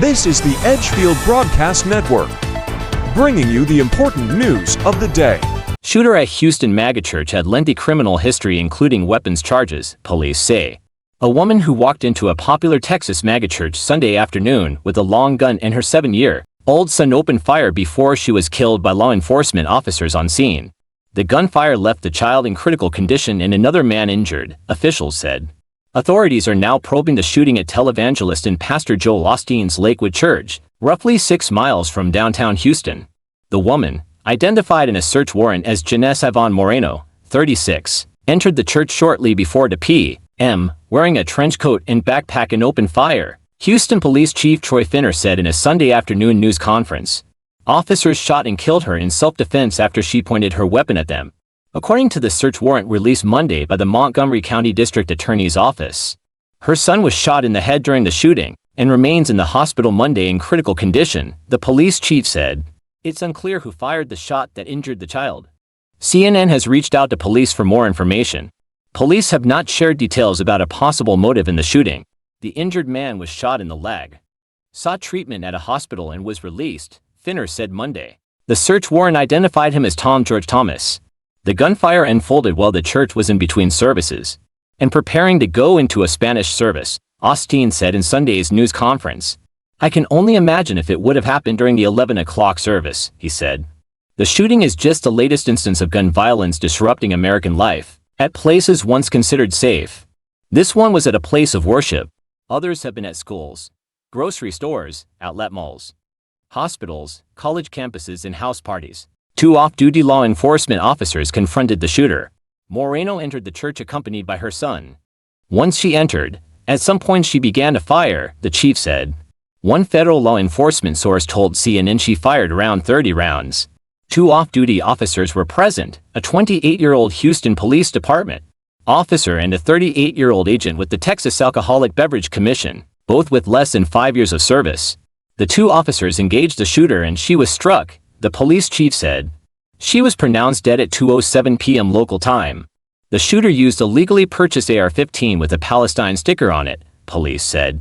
This is the Edgefield Broadcast Network, bringing you the important news of the day. Shooter at Houston megachurch had lengthy criminal history including weapons charges, police say. A woman who walked into a popular Texas megachurch Sunday afternoon with a long gun and her 7-year-old son opened fire before she was killed by law enforcement officers on scene. The gunfire left the child in critical condition and another man injured, officials said. Authorities are now probing the shooting at televangelist and Pastor Joel Osteen's Lakewood Church, roughly 6 miles from downtown Houston. The woman, identified in a search warrant as Janessa Yvonne Moreno, 36, entered the church shortly before the p.m., wearing a trench coat and backpack and opened fire, Houston Police Chief Troy Finner said in a Sunday afternoon news conference. Officers shot and killed her in self-defense after she pointed her weapon at them, according to the search warrant released Monday by the Montgomery County District Attorney's Office. Her son was shot in the head during the shooting and remains in the hospital Monday in critical condition, the police chief said. It's unclear who fired the shot that injured the child. CNN has reached out to police for more information. Police have not shared details about a possible motive in the shooting. The injured man was shot in the leg, sought treatment at a hospital and was released, Finner said Monday. The search warrant identified him as Tom George Thomas. The gunfire unfolded while the church was in between services and preparing to go into a Spanish service, Osteen said in Sunday's news conference. I can only imagine if it would have happened during the 11 o'clock service, he said. The shooting is just the latest instance of gun violence disrupting American life at places once considered safe. This one was at a place of worship. Others have been at schools, grocery stores, outlet malls, hospitals, college campuses, and house parties. 2 off-duty law enforcement officers confronted the shooter. Moreno entered the church accompanied by her son. Once she entered, at some point she began to fire, the chief said. One federal law enforcement source told CNN she fired around 30 rounds. 2 off-duty officers were present, a 28-year-old Houston Police Department officer and a 38-year-old agent with the Texas Alcoholic Beverage Commission, both with less than 5 years of service. The 2 officers engaged the shooter and she was struck, the police chief said. She was pronounced dead at 2:07 p.m. local time. The shooter used a legally purchased AR-15 with a Palestine sticker on it, police said.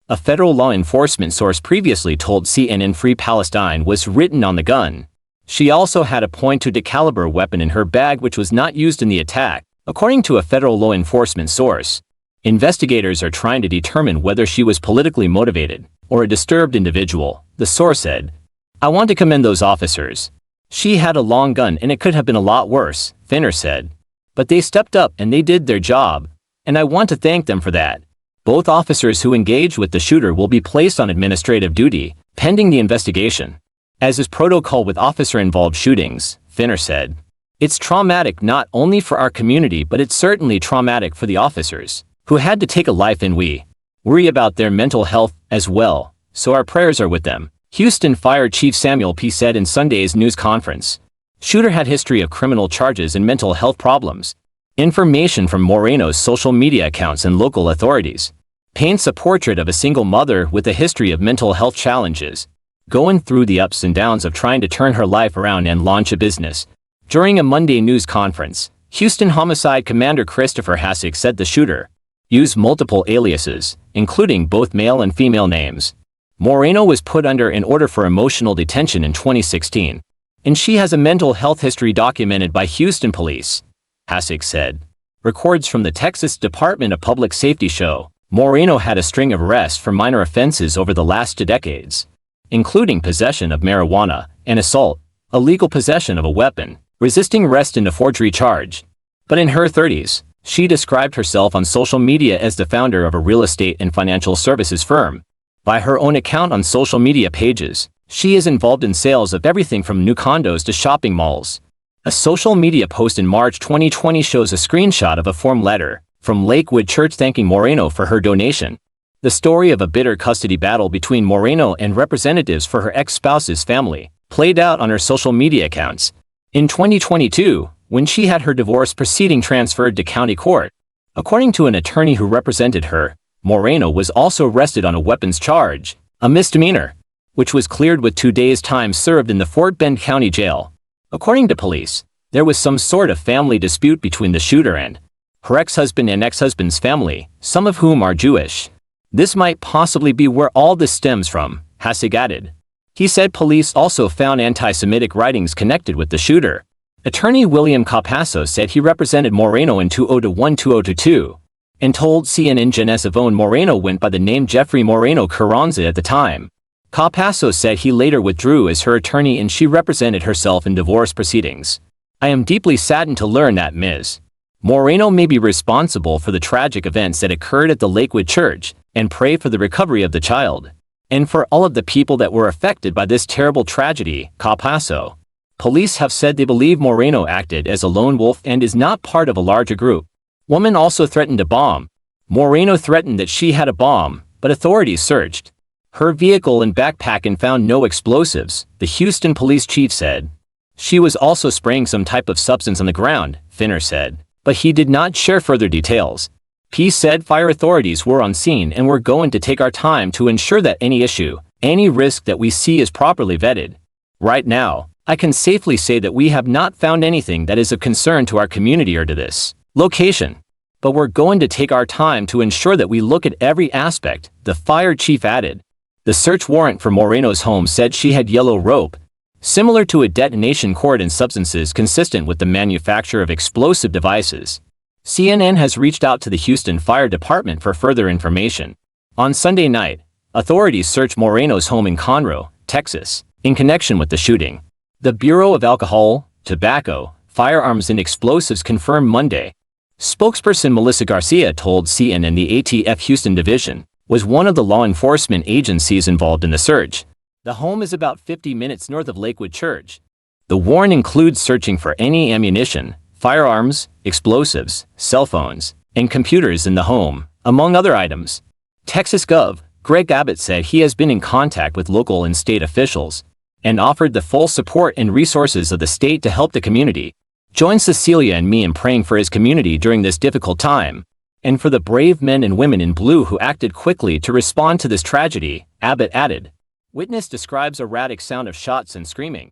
A federal law enforcement source previously told CNN Free Palestine was written on the gun. She also had a .22 caliber weapon in her bag which was not used in the attack, according to a federal law enforcement source. Investigators are trying to determine whether she was politically motivated or a disturbed individual, the source said. I want to commend those officers. She had a long gun and it could have been a lot worse, Finner said. But they stepped up and they did their job, and I want to thank them for that. Both officers who engaged with the shooter will be placed on administrative duty, pending the investigation. As is protocol with officer-involved shootings, Finner said. It's traumatic not only for our community but it's certainly traumatic for the officers, who had to take a life, and we worry about their mental health as well, so our prayers are with them, Houston Fire Chief Samuel P. said in Sunday's news conference. Shooter had history of criminal charges and mental health problems. Information from Moreno's social media accounts and local authorities paints a portrait of a single mother with a history of mental health challenges, going through the ups and downs of trying to turn her life around and launch a business. During a Monday news conference, Houston Homicide Commander Christopher Hassick said the shooter used multiple aliases, including both male and female names. Moreno was put under an order for emotional detention in 2016, and she has a mental health history documented by Houston police, Hassick said. Records from the Texas Department of Public Safety show Moreno had a string of arrests for minor offenses over the last 2 decades, including possession of marijuana and assault, illegal possession of a weapon, resisting arrest and a forgery charge. But in her 30s, she described herself on social media as the founder of a real estate and financial services firm. By her own account on social media pages, she is involved in sales of everything from new condos to shopping malls. A social media post in March 2020 shows a screenshot of a form letter from Lakewood Church thanking Moreno for her donation. The story of a bitter custody battle between Moreno and representatives for her ex-spouse's family played out on her social media accounts. In 2022, when she had her divorce proceeding transferred to county court, according to an attorney who represented her, Moreno was also arrested on a weapons charge, a misdemeanor, which was cleared with 2 days' time served in the Fort Bend County Jail. According to police, there was some sort of family dispute between the shooter and her ex-husband and ex-husband's family, some of whom are Jewish. This might possibly be where all this stems from, Hassig added. He said police also found anti-Semitic writings connected with the shooter. Attorney William Capasso said he represented Moreno in 2001-2022 and told CNN Jeunesse Yvonne Moreno went by the name Jeffrey Moreno Carranza at the time. Capasso said he later withdrew as her attorney and she represented herself in divorce proceedings. I am deeply saddened to learn that Ms. Moreno may be responsible for the tragic events that occurred at the Lakewood Church and pray for the recovery of the child. And for all of the people that were affected by this terrible tragedy, Capasso. Police have said they believe Moreno acted as a lone wolf and is not part of a larger group. Woman also threatened a bomb. Moreno threatened that she had a bomb, but authorities searched her vehicle and backpack and found no explosives, the Houston police chief said. She was also spraying some type of substance on the ground, Finner said, but he did not share further details. He said fire authorities were on scene and we're going to take our time to ensure that any issue, any risk that we see is properly vetted. Right now, I can safely say that we have not found anything that is of concern to our community or to this location. But we're going to take our time to ensure that we look at every aspect, the fire chief added. The search warrant for Moreno's home said she had yellow rope, similar to a detonation cord and substances consistent with the manufacture of explosive devices. CNN has reached out to the Houston Fire Department for further information. On Sunday night, authorities searched Moreno's home in Conroe, Texas, in connection with the shooting. The Bureau of Alcohol, Tobacco, Firearms and Explosives confirmed Monday. Spokesperson Melissa Garcia told CNN the ATF Houston Division was one of the law enforcement agencies involved in the search. The home is about 50 minutes north of Lakewood Church. The warrant includes searching for any ammunition, firearms, explosives, cell phones, and computers in the home, among other items. Texas Gov. Greg Abbott said he has been in contact with local and state officials and offered the full support and resources of the state to help the community. Join Cecilia and me in praying for his community during this difficult time, and for the brave men and women in blue who acted quickly to respond to this tragedy, Abbott added. Witness describes a erratic sound of shots and screaming.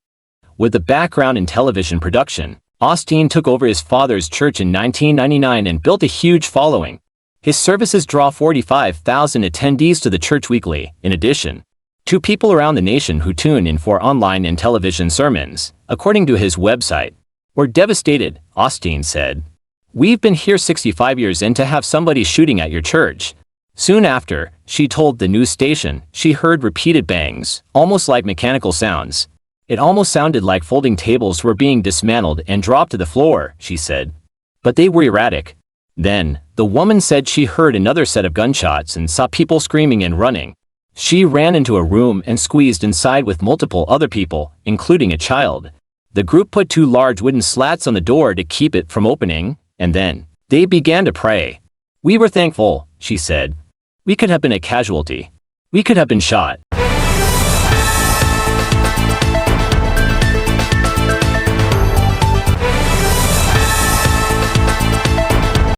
With a background in television production, Austin took over his father's church in 1999 and built a huge following. His services draw 45,000 attendees to the church weekly. In addition to people around the nation who tune in for online and television sermons, according to his website. We're devastated, Austin said. We've been here 65 years and to have somebody shooting at your church. Soon after, she told the news station, she heard repeated bangs, almost like mechanical sounds. It almost sounded like folding tables were being dismantled and dropped to the floor, she said. But they were erratic. Then, the woman said she heard another set of gunshots and saw people screaming and running. She ran into a room and squeezed inside with multiple other people, including a child. The group put 2 large wooden slats on the door to keep it from opening, and then they began to pray. We were thankful, she said. We could have been a casualty. We could have been shot.